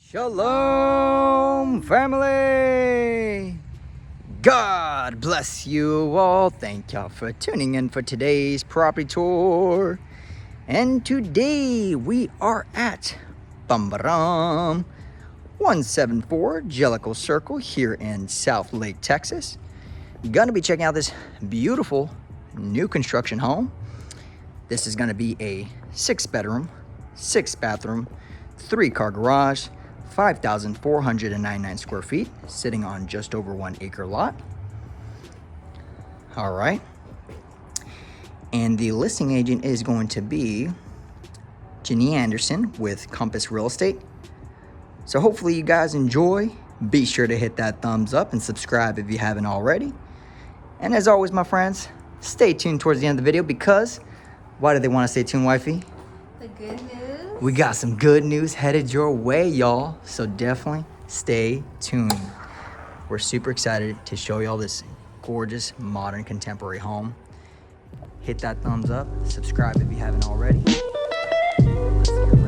Shalom, family! God bless you all. Thank y'all for tuning in for today's property tour. And today we are at 174 Jellicoe Circle here in South Lake, Texas. Gonna be checking out this beautiful new construction home. This is gonna be a 6-bedroom, 6-bathroom, 3-car garage, 5,499 square feet, sitting on just over 1 acre lot. All right. And the listing agent is going to be Jenny Anderson with Compass Real Estate. So hopefully you guys enjoy. Be sure to hit that thumbs up and subscribe if you haven't already. And as always, my friends, stay tuned towards the end of the video because why do they want to stay tuned, wifey? The good news. We got some good news headed your way, y'all. So definitely stay tuned. We're super excited to show y'all this gorgeous, modern, contemporary home. Hit that thumbs up, subscribe if you haven't already. Let's get ready.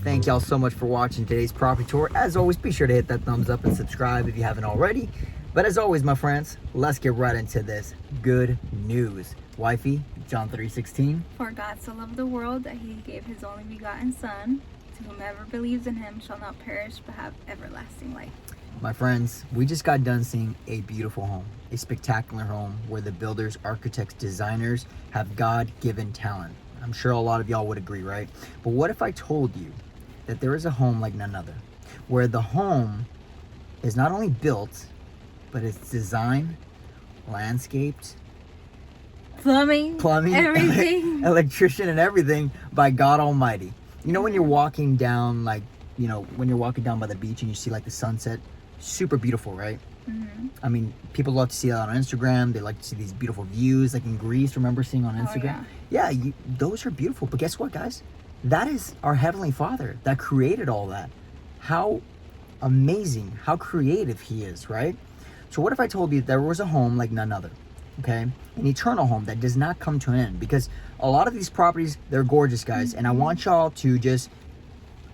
Thank y'all so much for watching today's property tour. As always, be sure to hit that thumbs up and subscribe if you haven't already. But as always, my friends, let's get right into this good news. Wifey, John 3:16. For God so loved the world that he gave his only begotten Son, to whomever believes in him shall not perish but have everlasting life. My friends, we just got done seeing a beautiful home, a spectacular home where the builders, architects, designers have God-given talent. I'm sure a lot of y'all would agree, right? But what if I told you that there is a home like none other, where the home is not only built, but it's designed, landscaped, plumbing, everything, electrician and everything by God Almighty. You know, when you're walking down, like, you know, when you're walking down by the beach and you see like the sunset, super beautiful, right? Mm-hmm. I mean, people love to see that on Instagram. They like to see these beautiful views, like in Greece. Remember seeing on Instagram? Yeah, those are beautiful. But guess what, guys? That is our Heavenly Father that created all that. How amazing, how creative he is, right? So what if I told you there was a home like none other, okay? An eternal home that does not come to an end. Because a lot of these properties, they're gorgeous, guys. Mm-hmm. And I want y'all to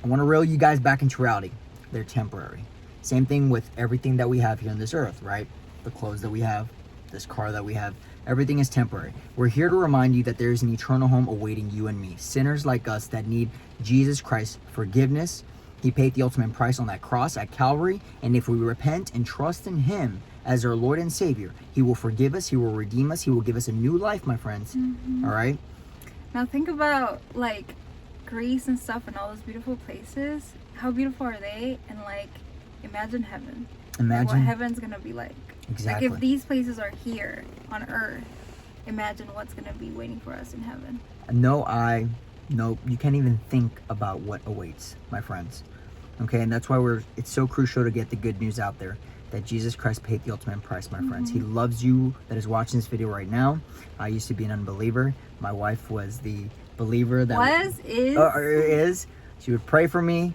I want to reel you guys back into reality. They're temporary. Same thing with everything that we have here on this earth, right? The clothes that we have, this car that we have, everything is temporary. We're here to remind you that there is an eternal home awaiting you and me, sinners like us that need Jesus Christ's forgiveness. He paid the ultimate price on that cross at Calvary, and if we repent and trust in him as our Lord and Savior, he will forgive us, he will redeem us, he will give us a new life, my friends. Mm-hmm. All right? Now think about like Greece and stuff and all those beautiful places. How beautiful are they? And like, imagine heaven. Imagine what heaven's gonna be like. Exactly. Like if these places are here on earth, imagine what's gonna be waiting for us in heaven. No, you can't even think about what awaits, my friends. Okay, and that's why it's so crucial to get the good news out there that Jesus Christ paid the ultimate price, my friends. He loves you that is watching this video right now. I used to be an unbeliever. My wife was the believer that is. She would pray for me.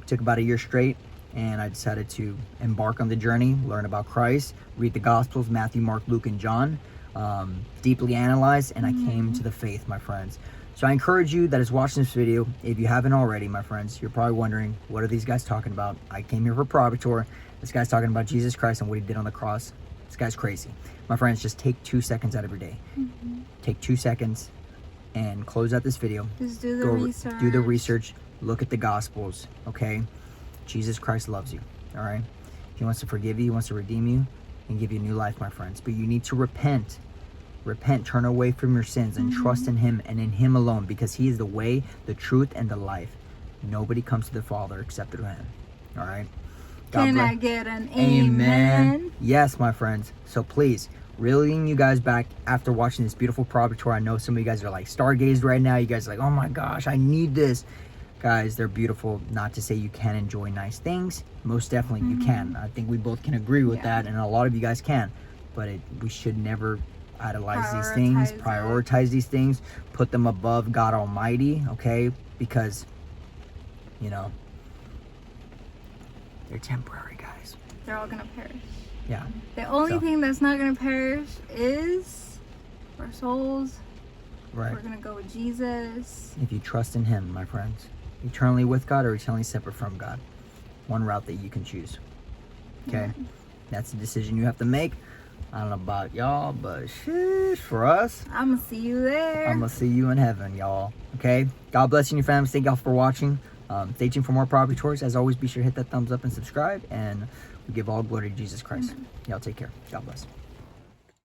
Took about a year straight, and I decided to embark on the journey, learn about Christ, read the Gospels, Matthew, Mark, Luke, and John, deeply analyze, and I came to the faith, my friends. So I encourage you that is watching this video, if you haven't already, my friends, you're probably wondering, what are these guys talking about? I came here for Probator. This guy's talking about Jesus Christ and what he did on the cross. This guy's crazy. My friends, just take 2 seconds out of your day. Take 2 seconds and close out this video. Just do the research. Do the research. Look at the Gospels, okay? Jesus Christ loves you, all right? He wants to forgive you. He wants to redeem you and give you new life, my friends. But you need to repent. Repent, turn away from your sins, and trust in him and in him alone, because he is the way, the truth, and the life. Nobody comes to the Father except through him, all right? Can I get an amen? Yes, my friends. So please, reeling you guys back after watching this beautiful Probator. I know some of you guys are like stargazed right now. You guys are like, oh my gosh, I need this. Guys, they're beautiful. Not to say you can't enjoy nice things. Most definitely you can. I think we both can agree with that, and a lot of you guys can. But we should never idolize these things, prioritize these things, put them above God Almighty, okay? Because, you know, they're temporary, guys. They're all gonna perish. Yeah. The only thing that's not gonna perish is our souls. Right. We're gonna go with Jesus. If you trust in him, my friends. Eternally with God or eternally separate from God. One route that you can choose. Okay? That's a decision you have to make. I don't know about y'all, but sheesh, for us, I'm gonna see you there. I'm gonna see you in heaven, y'all. Okay? God bless you and your families. Thank y'all for watching. Stay tuned for more property tours. As always, be sure to hit that thumbs up and subscribe. And we give all glory to Jesus Christ. Y'all take care. God bless.